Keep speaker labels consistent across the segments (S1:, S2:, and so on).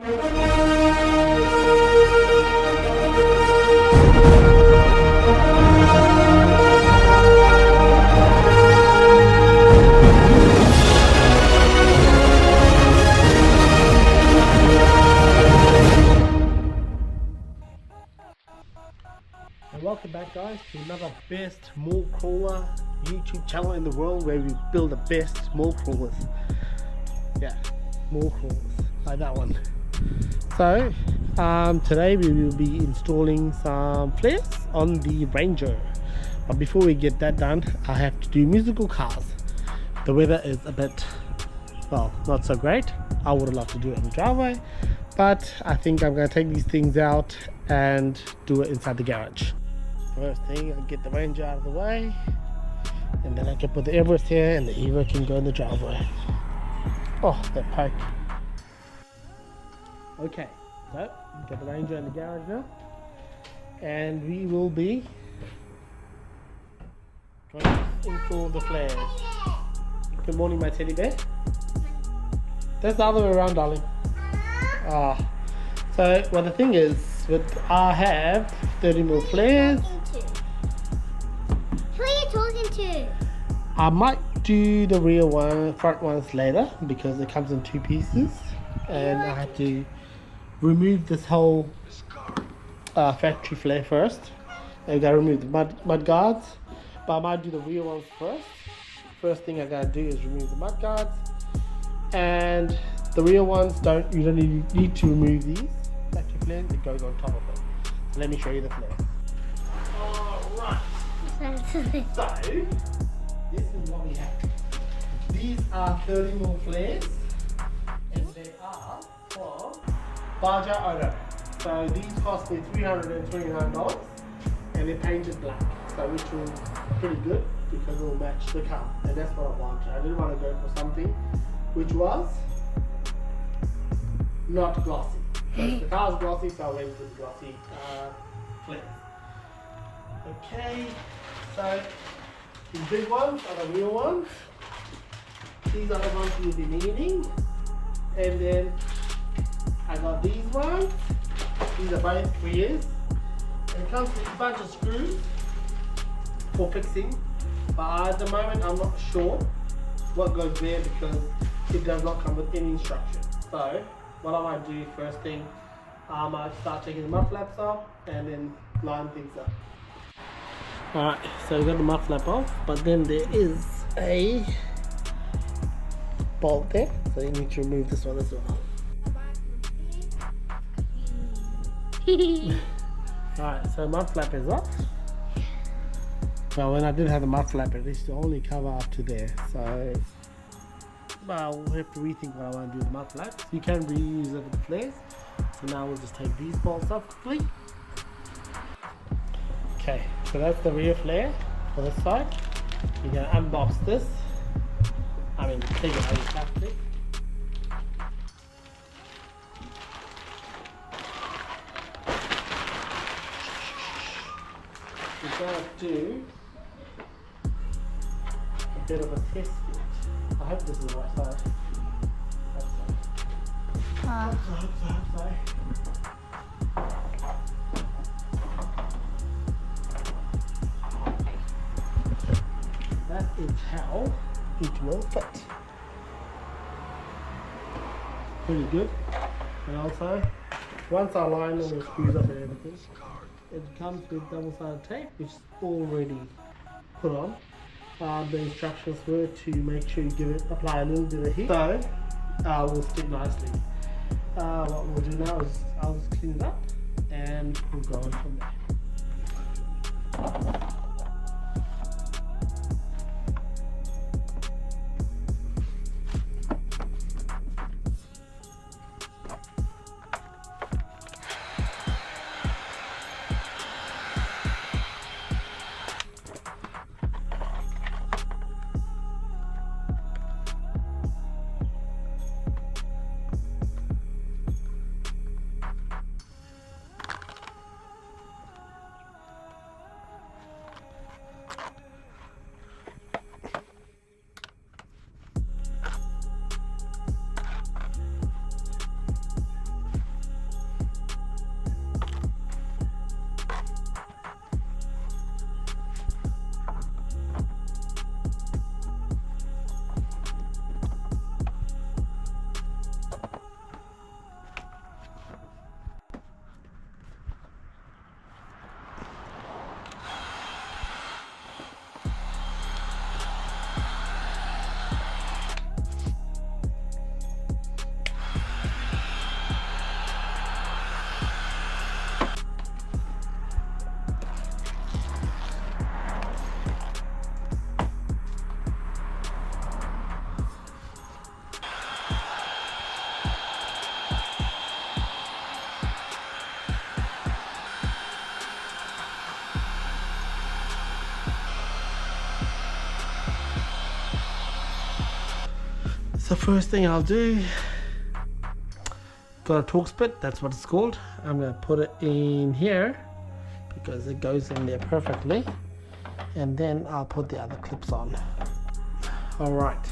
S1: And welcome back, guys, to another best mall crawler YouTube channel in the world, where we build the best mall crawlers. Yeah, mall crawlers like that one. So today we will be installing some flares on the Ranger, but before we get that done, I have to do musical cars. The weather is a bit, well, not so great. I would have loved to do it in the driveway, but I think I'm going to take these things out and do it inside the garage. First thing, I'll get the Ranger out of the way, and then I can put the Everest here and the Evo can go in the driveway. Oh, that poke. Okay, so get the Ranger in the garage now, and we will be going to install the flares. Good morning, my teddy bear. That's the other way around, darling. So, well, the thing is, I have 30mm flares.
S2: Who are you talking to?
S1: I might do the rear one, front ones later, because it comes in two pieces, and I have to remove this whole factory flare first. I gotta remove the mud guards, but I might do the rear ones first. First thing I gotta do is remove the mud guards, and the rear ones you don't need to remove these factory flares. It goes on top of it. So let me show you the flare. Alright. So, this is what we have. These are 30mm flares, and they are from Baja Auto. So these cost me $329, and they're painted black, so which was pretty good because it will match the car, and that's what I wanted. I didn't want to go for something which was not glossy. So the car is glossy, so I went with glossy flares. Okay, so the big ones are the real ones. These are the ones you'll be needing. And then I got these ones. These are both rears. And it comes with a bunch of screws for fixing. But at the moment I'm not sure what goes where because it does not come with any instructions. So what I might do first thing, I might start taking the mud flaps off and then line things up. Alright, so we got the mud flap off, but then there is a bolt there, so you need to remove this one as well. Alright, so mud flap is off. Well, when I did have the mud flap, it used to only cover up to there, so I'll have to rethink what I want to do with the mud flaps. You can reuse it with the flares, so now we'll just take these bolts off quickly. Okay, so that's the rear flare for this side. You're going to unbox this. Take it out of the plastic. We're going to do a bit of a test fit. I hope this is the right side. I hope so. That is how it will fit. Pretty good. And also, once I line all the screws up and everything, it comes with double-sided tape, which is already put on. The instructions were to make sure you apply a little bit of heat, so it will stick nicely. What we'll do now is I'll just clean it up and we'll go on from there. first thing I'll do, got a Torx bit, that's what it's called. I'm going to put it in here because it goes in there perfectly, and then I'll put the other clips on. Alright,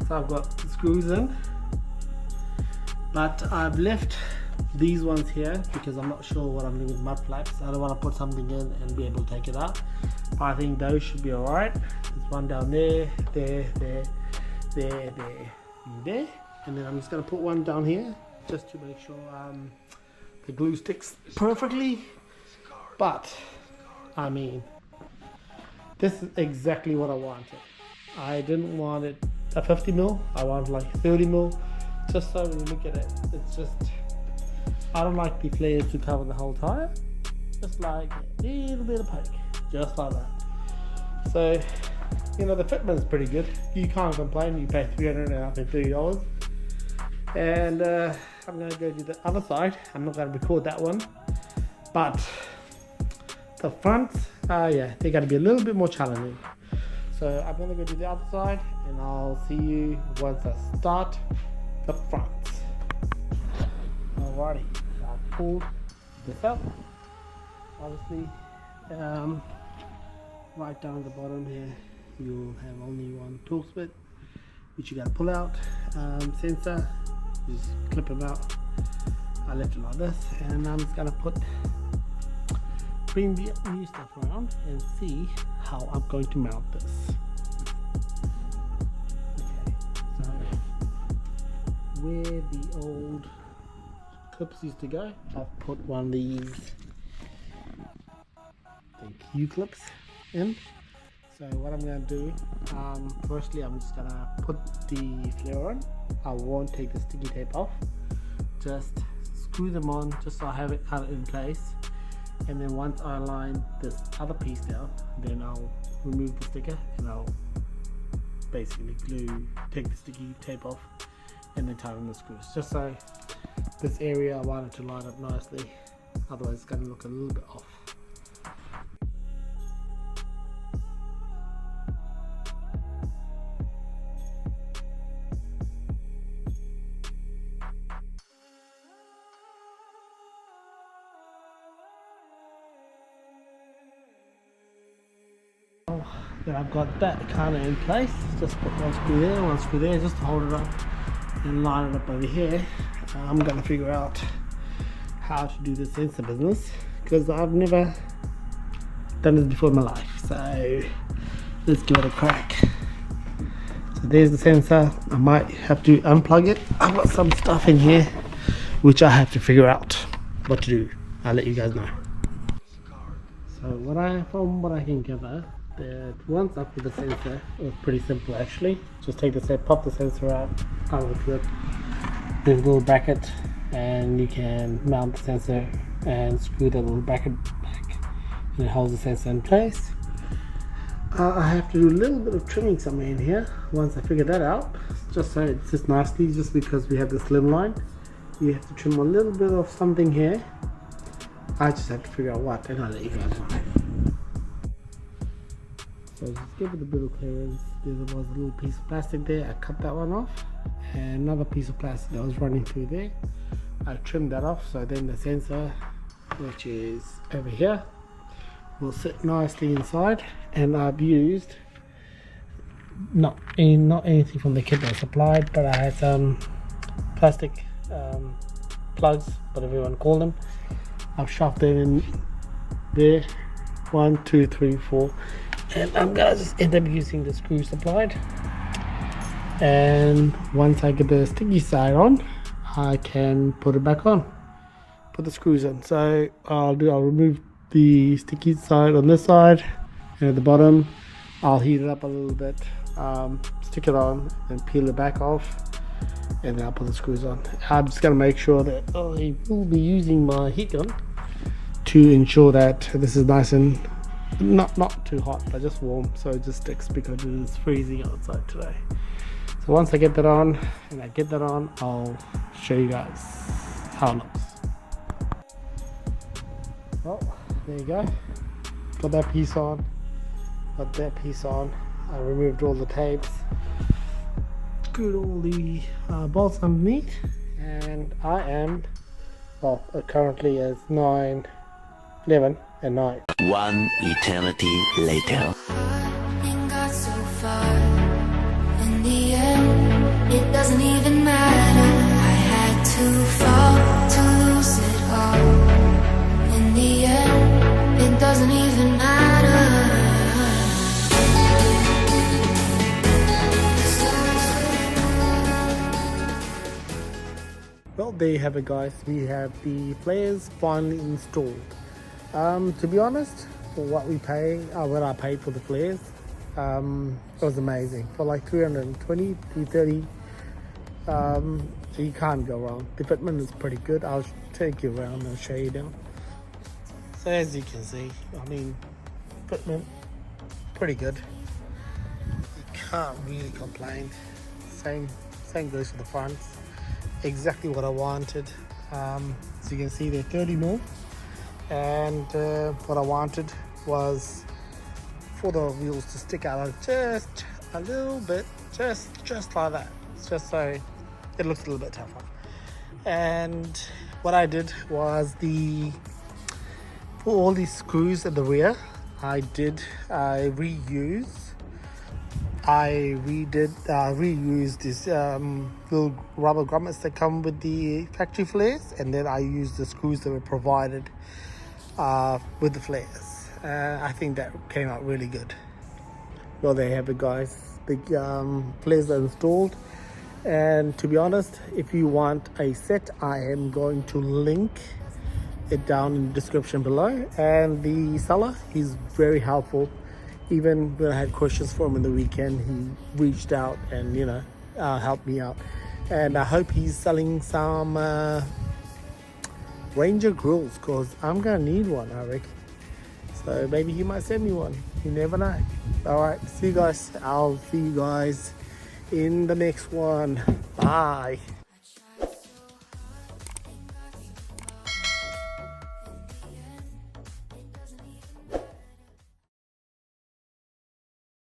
S1: so I've got the screws in, but I've left these ones here because I'm not sure what I'm doing with mud flaps. I don't want to put something in and be able to take it out, but I think those should be alright. There's one down there, there, and then I'm just going to put one down here just to make sure the glue sticks perfectly. But I mean, this is exactly what I wanted. I didn't want it a 50 mil, I want like 30 mil, just so when you look at it, it's just, I don't like the flares to cover the whole tire, just like a little bit of poke, just like that. So, you know, the fitment is pretty good, you can't complain. You pay $330, and I'm going to go to the other side. I'm not going to record that one, but the fronts, yeah, they're going to be a little bit more challenging. So I'm going to go to the other side, and I'll see you once I start the fronts. Alrighty, so I'll pull this out. Obviously, right down at the bottom here, you'll have only one Torx bit, which you got to pull out. Sensor, just clip them out. I left it like this, and I'm just going to bring the new stuff around and see how I'm going to mount this. Okay, so where the old clips used to go, I've put one of these Q clips in. So what I'm going to do, firstly I'm just going to put the flare on. I won't take the sticky tape off, just screw them on just so I have it kind of in place. And then once I align this other piece down, then I'll remove the sticker and I'll basically take the sticky tape off and then tighten the screws, just so this area I want it to line up nicely, otherwise it's going to look a little bit off. Then I've got that kind of in place, just put one screw there just to hold it up and line it up over here. I'm going to figure out how to do the sensor business because I've never done this before in my life, so let's give it a crack. So there's the sensor. I might have to unplug it. I've got some stuff in here which I have to figure out what to do. I'll let you guys know. So from what I can gather, that once I put the sensor, it was pretty simple actually. Just take the set, pop the sensor out of the clip. There's a little bracket, and you can mount the sensor and screw the little bracket back, and it holds the sensor in place. I have to do a little bit of trimming somewhere in here once I figure that out, just so it sits nicely. Just because we have the slim line, you have to trim a little bit of something here. I just have to figure out what, and I'll let you guys know. So just give it a bit of clearance. There was a little piece of plastic there, I cut that one off, and another piece of plastic that was running through there, I trimmed that off, so then the sensor, which is over here, will sit nicely inside. And I've used not anything from the kit that I supplied, but I had some plastic plugs, whatever you want to call them. I've shoved them in there, 1, 2, 3, 4. And I'm gonna just end up using the screw supplied, and once I get the sticky side on, I can put it back on, put the screws in. So I'll remove the sticky side on this side, and at the bottom I'll heat it up a little bit, stick it on and peel it back off, and then I'll put the screws on. I'm just gonna make sure that I will be using my heat gun to ensure that this is nice and not too hot, but just warm, so it just sticks, because it is freezing outside today. So once I get that on, I'll show you guys how it looks. Well, there you go. Got that piece on. I removed all the tapes. screwed all the bolts underneath, and I am, well, currently it's 9, 11 and 9.
S2: One eternity later.
S3: And got so far. In the end, it doesn't even matter. I had to fall to lose it all. In the end, it doesn't even matter.
S1: Well, there you have it, guys. We have the flares finally installed. To be honest, for what we pay, what I paid for the flares, it was amazing. For like 320, 330, you can't go wrong. The fitment is pretty good. I'll take you around and show you down. So as you can see, I mean, fitment, pretty good. You can't really complain. Same goes for the fronts. Exactly what I wanted. So you can see they're 30 mil, and what I wanted was for the wheels to stick out just a little bit, just like that, just so it looks a little bit tougher. And what I did was for all these screws at the rear, I reused these little rubber grommets that come with the factory flares, and then I used the screws that were provided with the flares. I think that came out really good. Well, there you have it, guys. The flares are installed, and to be honest, if you want a set, I am going to link it down in the description below. And the seller, he's very helpful. Even when I had questions for him in the weekend, he reached out and, helped me out. And I hope he's selling some Ranger grills, because I'm going to need one, I reckon. So maybe he might send me one. You never know. Alright, see you guys. I'll see you guys in the next one. Bye.